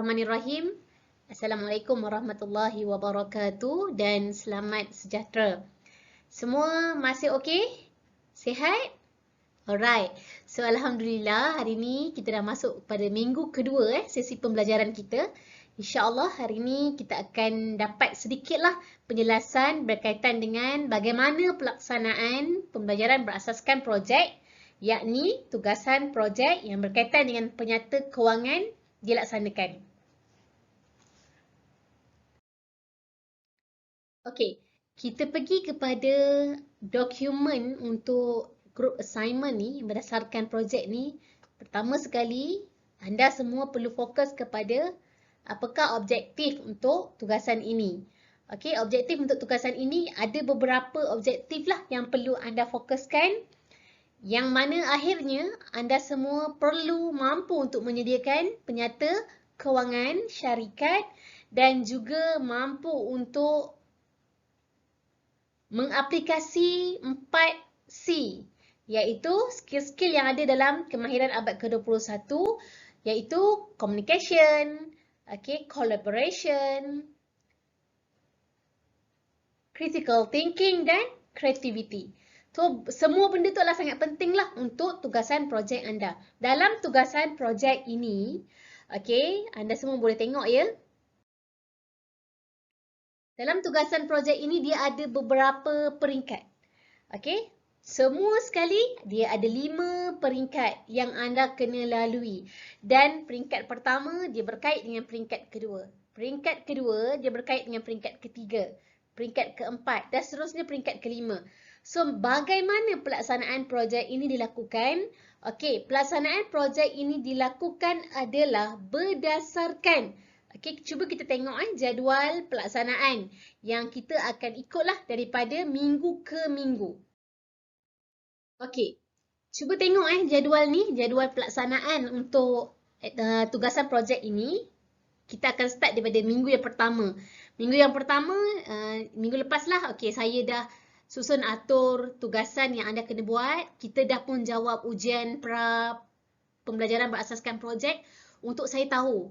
Bismillahirrahmanirrahim. Assalamualaikum warahmatullahi wabarakatuh dan selamat sejahtera. Semua masih okey? Sihat? Alright. So alhamdulillah hari ni kita dah masuk pada minggu kedua sesi pembelajaran kita. InsyaAllah hari ni kita akan dapat sedikitlah penjelasan berkaitan dengan bagaimana pelaksanaan pembelajaran berasaskan projek, yakni tugasan projek yang berkaitan dengan penyata kewangan dilaksanakan. Okey, kita pergi kepada dokumen untuk group assignment ni berdasarkan projek ni. Pertama sekali, anda semua perlu fokus kepada apakah objektif untuk tugasan ini. Okey, objektif untuk tugasan ini ada beberapa objektif lah yang perlu anda fokuskan. Yang mana akhirnya anda semua perlu mampu untuk menyediakan penyata kewangan syarikat dan juga mampu untuk mengaplikasi 4C, iaitu skill-skill yang ada dalam kemahiran abad ke-21, iaitu communication, collaboration, critical thinking dan creativity. So, semua benda tu adalah sangat penting lah untuk tugasan projek anda. Dalam tugasan projek ini, anda semua boleh tengok ya. Dalam tugasan projek ini dia ada beberapa peringkat. Semua sekali dia ada 5 peringkat yang anda kena lalui. Dan peringkat pertama dia berkait dengan peringkat kedua. Peringkat kedua dia berkait dengan peringkat ketiga. Peringkat keempat dan seterusnya peringkat kelima. So, bagaimana pelaksanaan projek ini dilakukan? Pelaksanaan projek ini dilakukan adalah berdasarkan, cuba kita tengok jadual pelaksanaan yang kita akan ikutlah daripada minggu ke minggu. Cuba tengok jadual ni, jadual pelaksanaan untuk tugasan projek ini. Kita akan start daripada minggu yang pertama. Minggu yang pertama, minggu lepas lah, saya dah susun atur tugasan yang anda kena buat. Kita dah pun jawab ujian pra pembelajaran berasaskan projek untuk saya tahu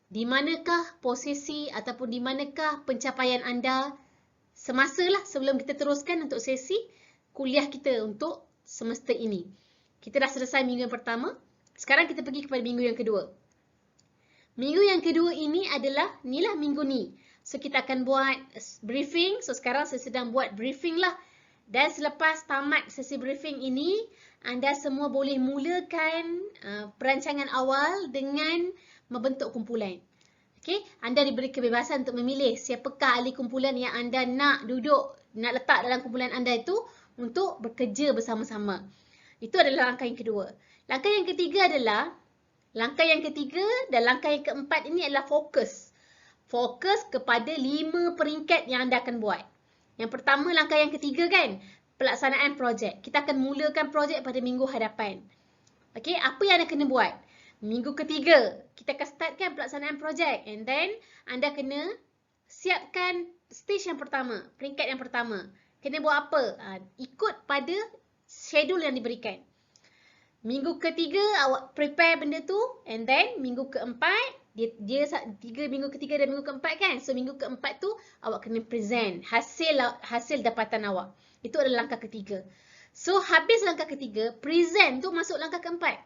di manakah posisi ataupun di manakah pencapaian anda semasa lah sebelum kita teruskan untuk sesi kuliah kita untuk semester ini. Kita dah selesai minggu yang pertama. Sekarang kita pergi kepada minggu yang kedua. Minggu yang kedua ini adalah, inilah minggu ni. So, kita akan buat briefing. So, sekarang saya sedang buat briefing lah. Dan selepas tamat sesi briefing ini, anda semua boleh mulakan perancangan awal dengan membentuk kumpulan. Anda diberi kebebasan untuk memilih siapakah ahli kumpulan yang anda nak duduk, nak letak dalam kumpulan anda itu untuk bekerja bersama-sama. Itu adalah langkah yang kedua. Langkah yang ketiga adalah, langkah yang ketiga dan langkah yang keempat ini adalah fokus. Fokus kepada 5 peringkat yang anda akan buat. Yang pertama, langkah yang ketiga kan, pelaksanaan projek. Kita akan mulakan projek pada minggu hadapan. Apa yang anda kena buat? Minggu ketiga, kita akan startkan pelaksanaan projek. And then, anda kena siapkan stage yang pertama, peringkat yang pertama. Kena buat apa? Ikut pada schedule yang diberikan. Minggu ketiga, awak prepare benda tu. And then, minggu keempat, dia 3 minggu ketiga dan minggu keempat kan. So, minggu keempat tu, awak kena present hasil dapatan awak. Itu adalah langkah ketiga. So, habis langkah ketiga, present tu masuk langkah keempat.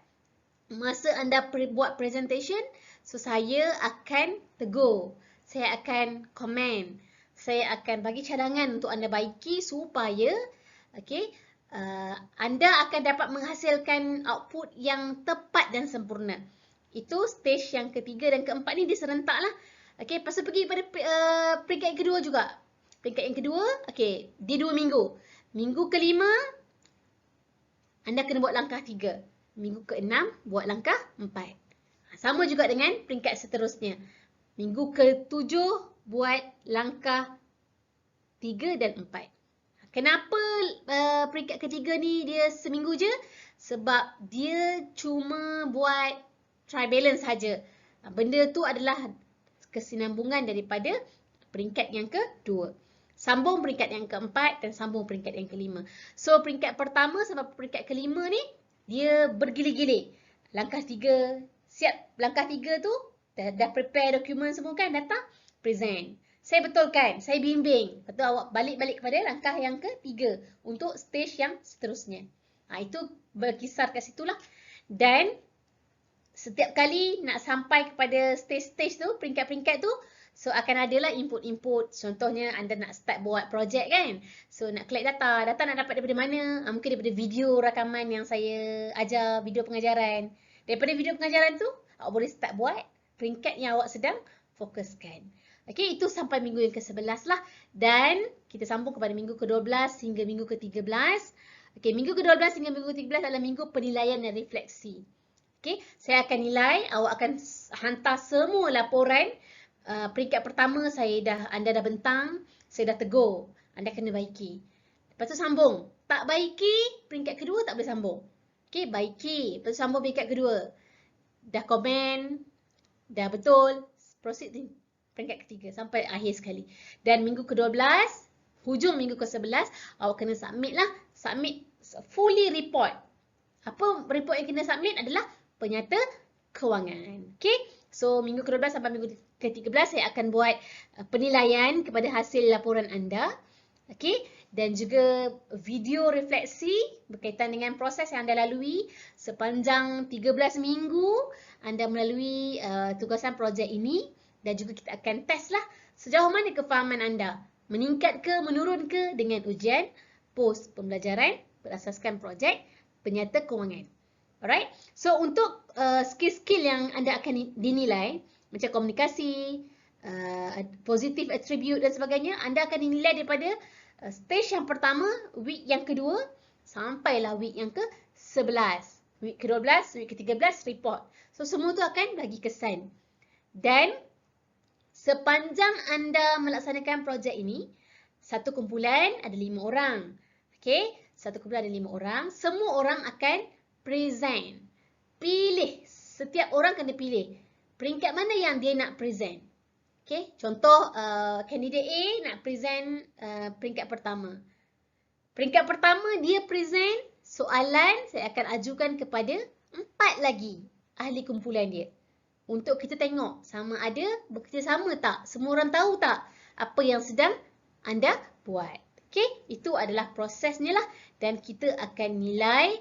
Masa anda buat presentation, so saya akan tegur. Saya akan komen. Saya akan bagi cadangan untuk anda baiki supaya anda akan dapat menghasilkan output yang tepat dan sempurna. Itu stage yang ketiga dan keempat ni dia serentak lah. Lepas tu pergi pada peringkat yang kedua juga. Peringkat yang kedua, dia 2 minggu. Minggu kelima, anda kena buat langkah 3. Minggu ke-6, buat langkah 4. Sama juga dengan peringkat seterusnya. Minggu ke-7, buat langkah 3 dan 4. Kenapa peringkat ketiga ni dia seminggu je? Sebab dia cuma buat try balance saja. Benda tu adalah kesinambungan daripada peringkat yang kedua. Sambung peringkat yang keempat dan sambung peringkat yang kelima. So, peringkat pertama sampai peringkat kelima ni, dia bergilir-gilir. Langkah 3, siap langkah 3 tu, dah prepare dokumen semua kan, datang, present. Saya betulkan, saya bimbing. Lepas tu awak balik-balik kepada langkah yang ketiga untuk stage yang seterusnya. Itu berkisar kat situlah. Dan setiap kali nak sampai kepada stage-stage tu, peringkat-peringkat tu, so akan adalah input-input. Contohnya anda nak start buat projek kan. So nak collect data. Data nak dapat daripada mana? Mungkin daripada video rakaman yang saya ajar, video pengajaran. Daripada video pengajaran tu, awak boleh start buat peringkat yang awak sedang fokuskan. Okey, itu sampai minggu yang ke-11 lah. Dan kita sambung kepada minggu ke-12 hingga minggu ke-13. Okey, minggu ke-12 hingga minggu ke-13 adalah minggu penilaian dan refleksi. Okey, saya akan nilai, awak akan hantar semua laporan. Peringkat pertama anda dah bentang, saya dah tegur. Anda kena baiki. Lepas tu sambung. Tak baiki, peringkat kedua tak boleh sambung. Okey, baiki. Lepas tu sambung peringkat kedua. Dah komen, dah betul, proceed peringkat ketiga sampai akhir sekali. Dan minggu ke-12, hujung minggu ke-11, awak kena submit lah. Submit fully report. Apa report yang kena submit adalah penyata kewangan. Okay. So, minggu ke-12 sampai minggu ke-13 saya akan buat penilaian kepada hasil laporan anda. Okay. Dan juga video refleksi berkaitan dengan proses yang anda lalui sepanjang 13 minggu anda melalui tugasan projek ini. Dan juga kita akan test lah sejauh mana kefahaman anda. Meningkat ke, menurun ke dengan ujian post pembelajaran berasaskan projek penyata kewangan. Alright. So, untuk skill-skill yang anda akan dinilai, macam komunikasi, positive attribute dan sebagainya, anda akan dinilai daripada stage yang pertama, week yang kedua, sampailah week yang ke-11. Week ke-12, week ke-13, report. So, semua tu akan bagi kesan. Dan sepanjang anda melaksanakan projek ini, satu kumpulan ada 5 orang. Okay, satu kumpulan ada 5 orang. Semua orang akan present. Pilih. Setiap orang kena pilih. Peringkat mana yang dia nak present. Okay, contoh candidate A nak present peringkat pertama. Peringkat pertama dia present soalan saya akan ajukan kepada 4 lagi ahli kumpulan dia. Untuk kita tengok sama ada bekerjasama tak? Semua orang tahu tak apa yang sedang anda buat. Okey, itu adalah prosesnya lah. Dan kita akan nilai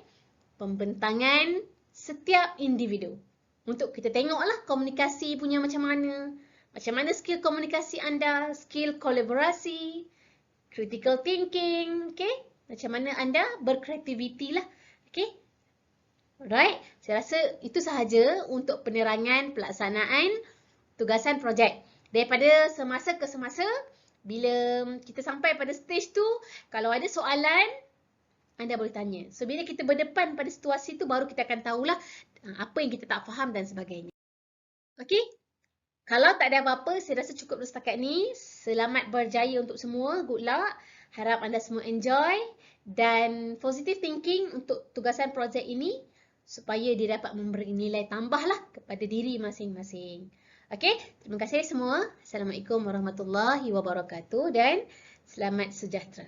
pembentangan setiap individu. Untuk kita tengoklah komunikasi punya macam mana. Macam mana skill komunikasi anda, skill kolaborasi, critical thinking, okey? Macam mana anda berkreativiti lah. Okey? Alright, saya rasa itu sahaja untuk penerangan pelaksanaan tugasan projek. Daripada semasa ke semasa, bila kita sampai pada stage tu, kalau ada soalan, anda boleh tanya. So, bila kita berdepan pada situasi tu, baru kita akan tahulah apa yang kita tak faham dan sebagainya. Okey? Kalau tak ada apa-apa, saya rasa cukup setakat ni. Selamat berjaya untuk semua. Good luck. Harap anda semua enjoy. Dan positive thinking untuk tugasan projek ini, supaya dia dapat memberi nilai tambahlah kepada diri masing-masing. Okey, terima kasih semua. Assalamualaikum warahmatullahi wabarakatuh dan selamat sejahtera.